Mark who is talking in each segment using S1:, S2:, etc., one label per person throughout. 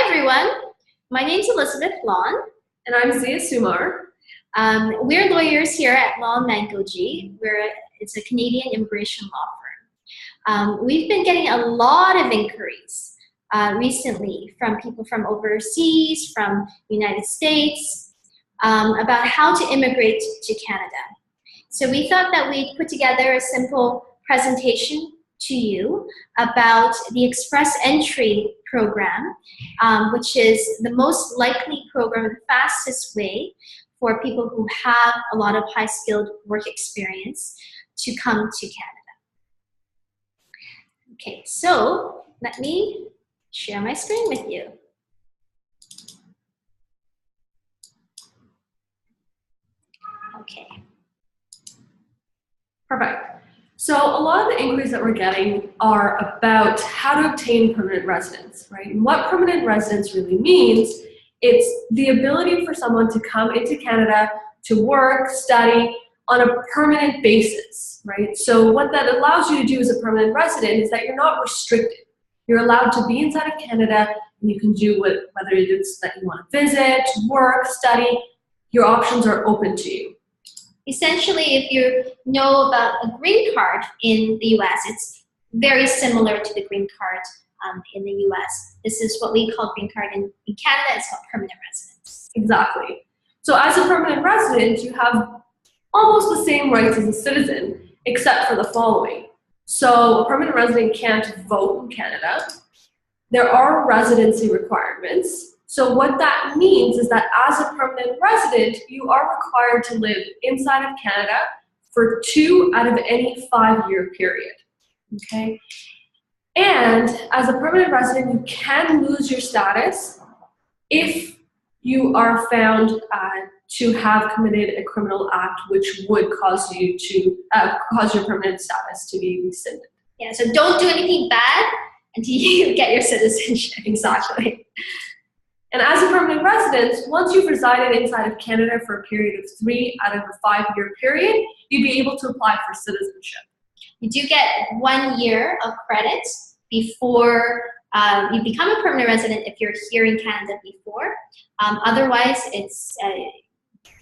S1: everyone. My name's Elizabeth Lawn.
S2: And I'm Zia Sumar.
S1: We're lawyers here at Law Mangoji. It's a Canadian immigration law firm. We've been getting a lot of inquiries recently from people from overseas, from the United States, about how to immigrate to Canada. So we thought that we'd put together a simple presentation to you about the Express Entry program, which is the most likely program, the fastest way for people who have a lot of high-skilled work experience to come to Canada. Okay, so let me share my screen with you. Okay.
S2: Perfect. So a lot of the inquiries that we're getting are about how to obtain permanent residence, right? And what permanent residence really means, it's the ability for someone to come into Canada to work, study on a permanent basis, right? So what that allows you to do as a permanent resident is that you're not restricted. You're allowed to be inside of Canada, and you can do whether it's that you want to visit, work, study, your options are open to you.
S1: Essentially, if you know about a green card in the US, it's very similar to the green card in the US. This is what we call green card in Canada. It's called permanent residence.
S2: Exactly. So as a permanent resident, you have almost the same rights as a citizen, except for the following. So a permanent resident can't vote in Canada. There are residency requirements. So what that means is that as a permanent resident, you are required to live inside of Canada for 2 out of any 5-year period, okay? And as a permanent resident, you can lose your status if you are found to have committed a criminal act which would cause you to cause your permanent status to be rescinded.
S1: Yeah, so don't do anything bad until you get your citizenship.
S2: Exactly. And as a permanent resident, once you've resided inside of Canada for a period of 3 out of a 5-year period, you'd be able to apply for citizenship.
S1: You do get 1 year of credit before you become a permanent resident if you're here in Canada before. Otherwise, it's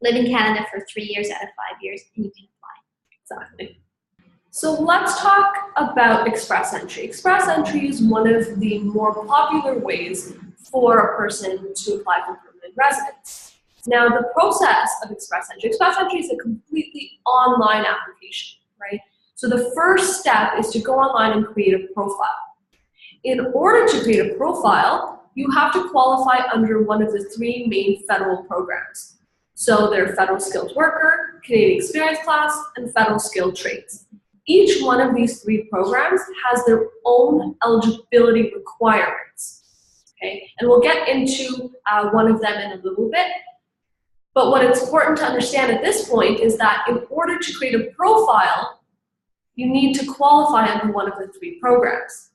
S1: live in Canada for 3 years out of 5 years and you can apply.
S2: Exactly. So let's talk about Express Entry. Express Entry is one of the more popular ways for a person to apply for permanent residence. Now, the process of Express Entry is a completely online application, right? So the first step is to go online and create a profile. In order to create a profile, you have to qualify under one of the 3 main federal programs. So they're Federal Skilled Worker, Canadian Experience Class, and Federal Skilled Trades. Each one of these 3 programs has their own eligibility requirements. Okay, and we'll get into one of them in a little bit. But what it's important to understand at this point is that in order to create a profile, you need to qualify under one of the 3 programs.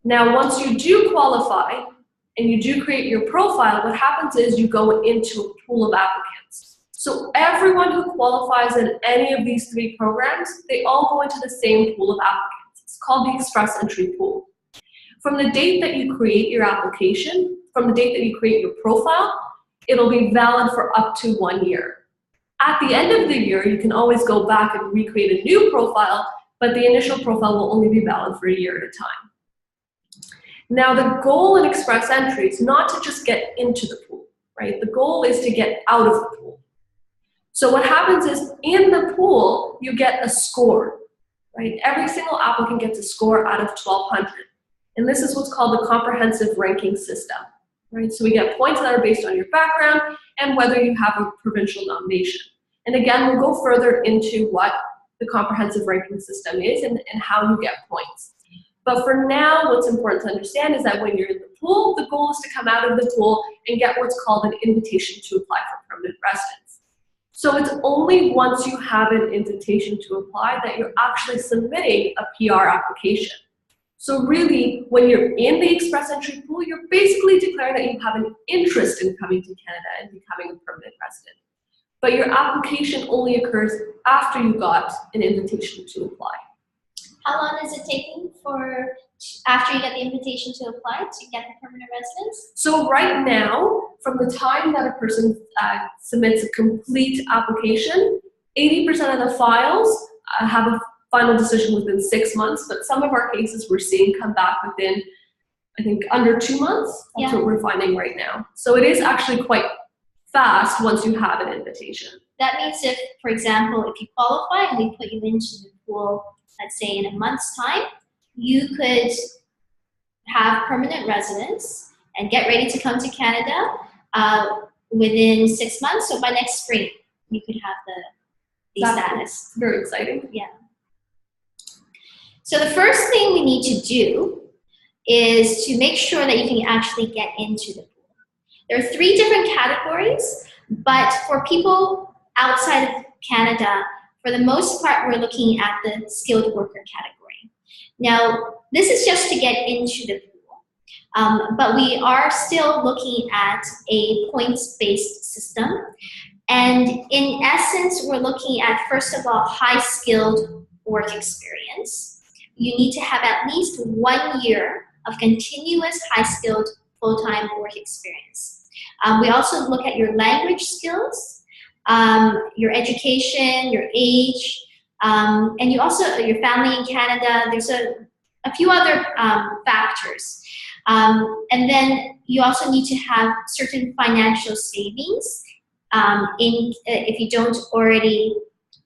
S2: Now, once you do qualify and you do create your profile, what happens is you go into a pool of applicants. So everyone who qualifies in any of these 3 programs, they all go into the same pool of applicants. It's called the Express Entry pool. From the date that you create your application, from the date that you create your profile, it'll be valid for up to 1 year. At the end of the year, you can always go back and recreate a new profile, but the initial profile will only be valid for a year at a time. Now, the goal in Express Entry is not to just get into the pool, right? The goal is to get out of the pool. So what happens is in the pool, you get a score, right? Every single applicant gets a score out of 1,200. And this is what's called the comprehensive ranking system, right? So we get points that are based on your background and whether you have a provincial nomination. And again, we'll go further into what the comprehensive ranking system is and how you get points. But for now, what's important to understand is that when you're in the pool, the goal is to come out of the pool and get what's called an invitation to apply for permanent residence. So it's only once you have an invitation to apply that you're actually submitting a PR application. So really, when you're in the Express Entry pool, you're basically declaring that you have an interest in coming to Canada and becoming a permanent resident. But your application only occurs after you got an invitation to apply.
S1: How long is it taking for after you get the invitation to apply to get the permanent residence?
S2: So right now, from the time that a person submits a complete application, 80% of the files have a final decision within 6 months, but some of our cases we're seeing come back within, I think, under 2 months. That's what we're finding right now. So it is actually quite fast once you have an invitation.
S1: That means if, for example, if you qualify and we put you into the pool, let's say in a month's time, you could have permanent residence and get ready to come to Canada within 6 months. So by next spring, you could have the status.
S2: Very exciting.
S1: Yeah. So the first thing we need to do is to make sure that you can actually get into the pool. There are 3 different categories, but for people outside of Canada, for the most part, we're looking at the skilled worker category. Now, this is just to get into the pool, but we are still looking at a points-based system. And in essence, we're looking at, first of all, high-skilled work experience. You need to have at least 1 year of continuous high-skilled full-time work experience. We also look at your language skills, your education, your age, and you also, your family in Canada. There's a few other factors. And then you also need to have certain financial savings if you don't already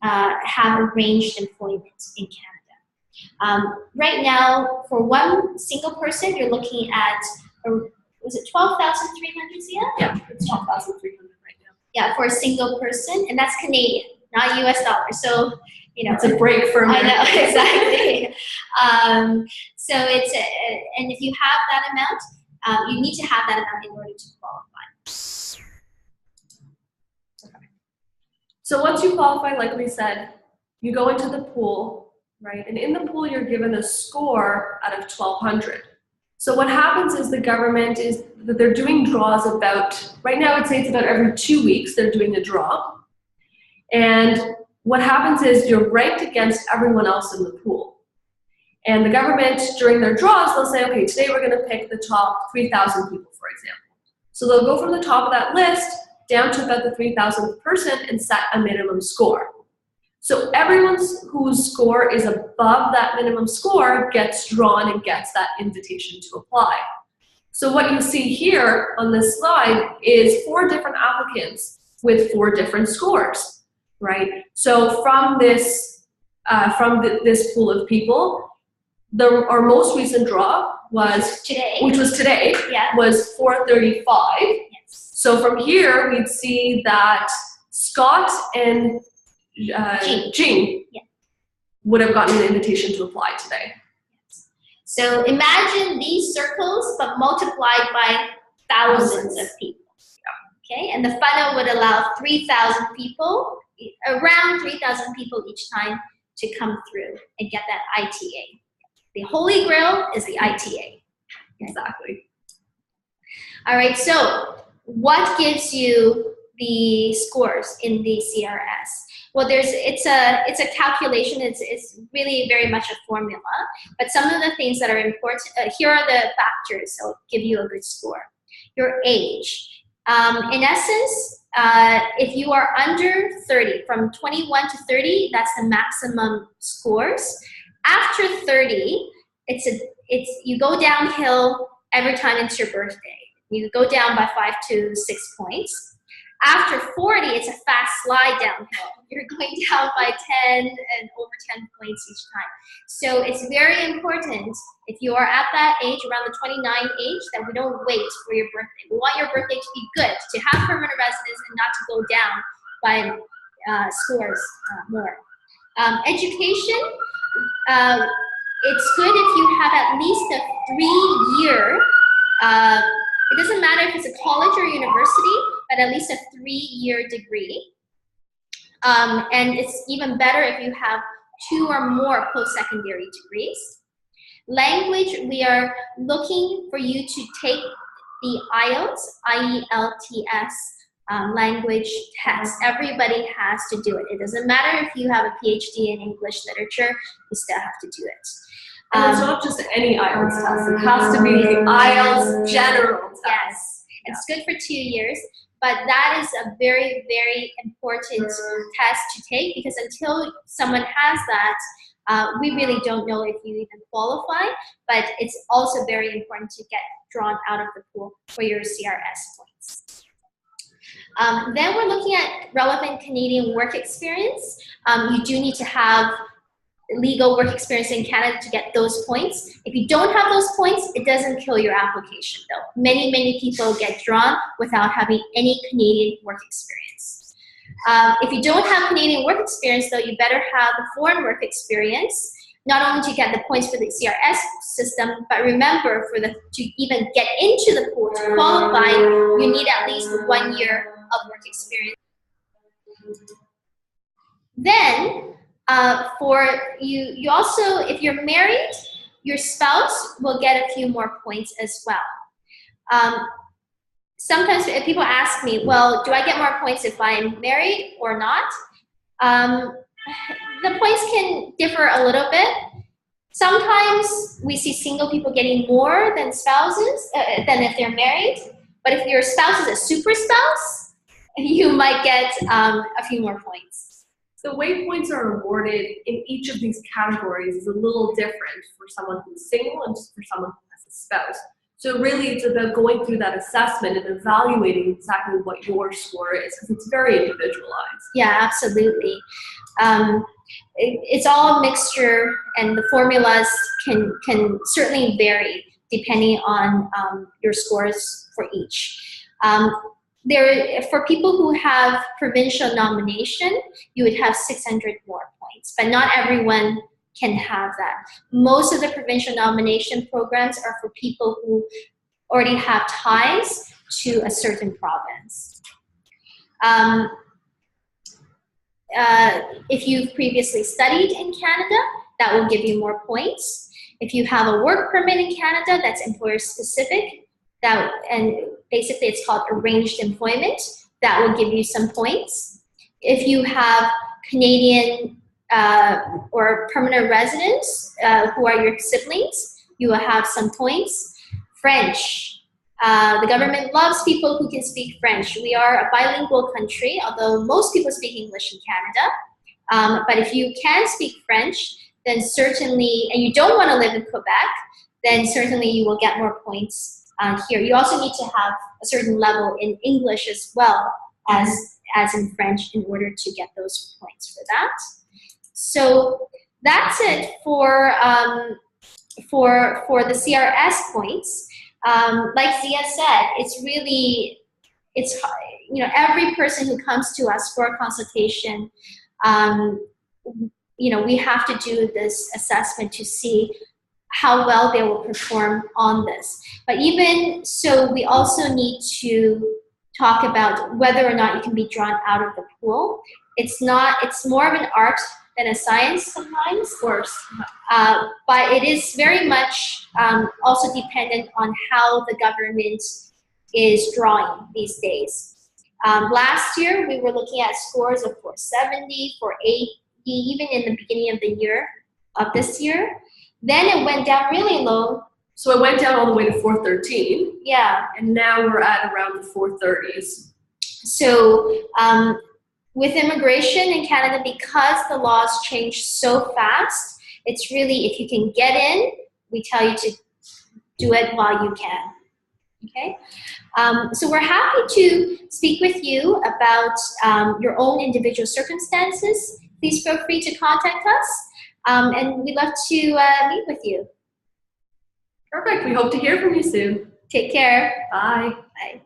S1: have arranged employment in Canada. Right now, for one single person, you're looking at, was it 12,300, Zia?
S2: Yeah, it's 12,300 right now.
S1: Yeah, for a single person, and that's Canadian, not US dollars. So, you know,
S2: it's a break for America.
S1: I know, exactly. So it's, and if you have that amount, you need to have that amount in order to qualify.
S2: Okay. So once you qualify, like we said, you go into the pool, right? And in the pool, you're given a score out of 1,200. So what happens is the government is that they're doing draws about, right now I'd say it's about every 2 weeks they're doing a draw. And what happens is you're ranked against everyone else in the pool. And the government, during their draws, they'll say, okay, today we're gonna pick the top 3,000 people, for example. So they'll go from the top of that list down to about the 3,000th person and set a minimum score. So everyone whose score is above that minimum score gets drawn and gets that invitation to apply. So what you see here on this slide is 4 different applicants with 4 different scores, right? So from this pool of people, our most recent draw was
S1: today,
S2: which was today, was 435.
S1: Yes.
S2: So from here, we'd see that Scott and Jing would have gotten an invitation to apply today.
S1: So imagine these circles, but multiplied by thousands of people. Okay, and the funnel would allow 3,000 people, around 3,000 people each time to come through and get that ITA. The holy grail is the ITA.
S2: Exactly.
S1: All right, so what gives you the scores in the CRS? Well, it's a calculation. It's really very much a formula. But some of the things that are important, here are the factors that will give you a good score. Your age. In essence, if you are under 30, from 21 to 30, that's the maximum scores. After 30, you go downhill every time it's your birthday. You go down by 5 to 6 points. After 40, it's a fast slide downhill. You're going down by 10 and over 10 points each time. So it's very important, if you are at that age, around the 29 age, that we don't wait for your birthday. We want your birthday to be good, to have permanent residence and not to go down by scores more. Education, it's good if you have at least a 3-year, it doesn't matter if it's a college or university, but at least a 3-year degree. And it's even better if you have 2 or more post-secondary degrees. Language, we are looking for you to take the IELTS, I-E-L-T-S, language test. Everybody has to do it. It doesn't matter if you have a PhD in English literature, you still have to do it.
S2: And it's not just any IELTS test. It has to be the IELTS general test.
S1: Yes, it's good for 2 years, but that is a very, very important test to take, because until someone has that, we really don't know if you even qualify, but it's also very important to get drawn out of the pool for your CRS points. Then we're looking at relevant Canadian work experience. You do need to have legal work experience in Canada to get those points. If you don't have those points, it doesn't kill your application though. Many, many people get drawn without having any Canadian work experience. If you don't have Canadian work experience though, you better have the foreign work experience. Not only to get the points for the CRS system, but remember, to even get into the pool, to qualify, you need at least 1 year of work experience. Then, for you also, if you're married, your spouse will get a few more points as well. Sometimes people ask me, well, do I get more points if I'm married or not? The points can differ a little bit. Sometimes we see single people getting more than spouses, than if they're married. But if your spouse is a super spouse, you might get a few more points.
S2: The way points are awarded in each of these categories is a little different for someone who's single and for someone who has a spouse. So really it's about going through that assessment and evaluating exactly what your score is, because it's very individualized.
S1: Yeah, absolutely. It's all a mixture, and the formulas can certainly vary depending on your scores for each. For people who have provincial nomination, you would have 600 more points, but not everyone can have that. Most of the provincial nomination programs are for people who already have ties to a certain province. If you've previously studied in Canada, that will give you more points. If you have a work permit in Canada that's employer specific, and basically it's called arranged employment, that will give you some points. If you have Canadian or permanent residents who are your siblings, you will have some points. French. The government loves people who can speak French. We are a bilingual country, although most people speak English in Canada. But if you can speak French, then certainly, and you don't want to live in Quebec, then certainly you will get more points here. You also need to have a certain level in English as well as in French in order to get those points for that. So that's it for the CRS points. Like Zia said, every person who comes to us for a consultation, we have to do this assessment to see how well they will perform on this. But even so, we also need to talk about whether or not you can be drawn out of the pool. It's more of an art than a science sometimes.
S2: Of course.
S1: But it is very much also dependent on how the government is drawing these days. Last year, we were looking at scores of 470, 480, even in the beginning of this year. Then it went down really low.
S2: So it went down all the way to 413.
S1: Yeah.
S2: And now we're at around the 430s.
S1: So with immigration in Canada, because the laws change so fast, it's really, if you can get in, we tell you to do it while you can. Okay? So we're happy to speak with you about your own individual circumstances. Please feel free to contact us, and we'd love to meet with you.
S2: Perfect. We hope to hear from you soon.
S1: Take care.
S2: Bye.
S1: Bye.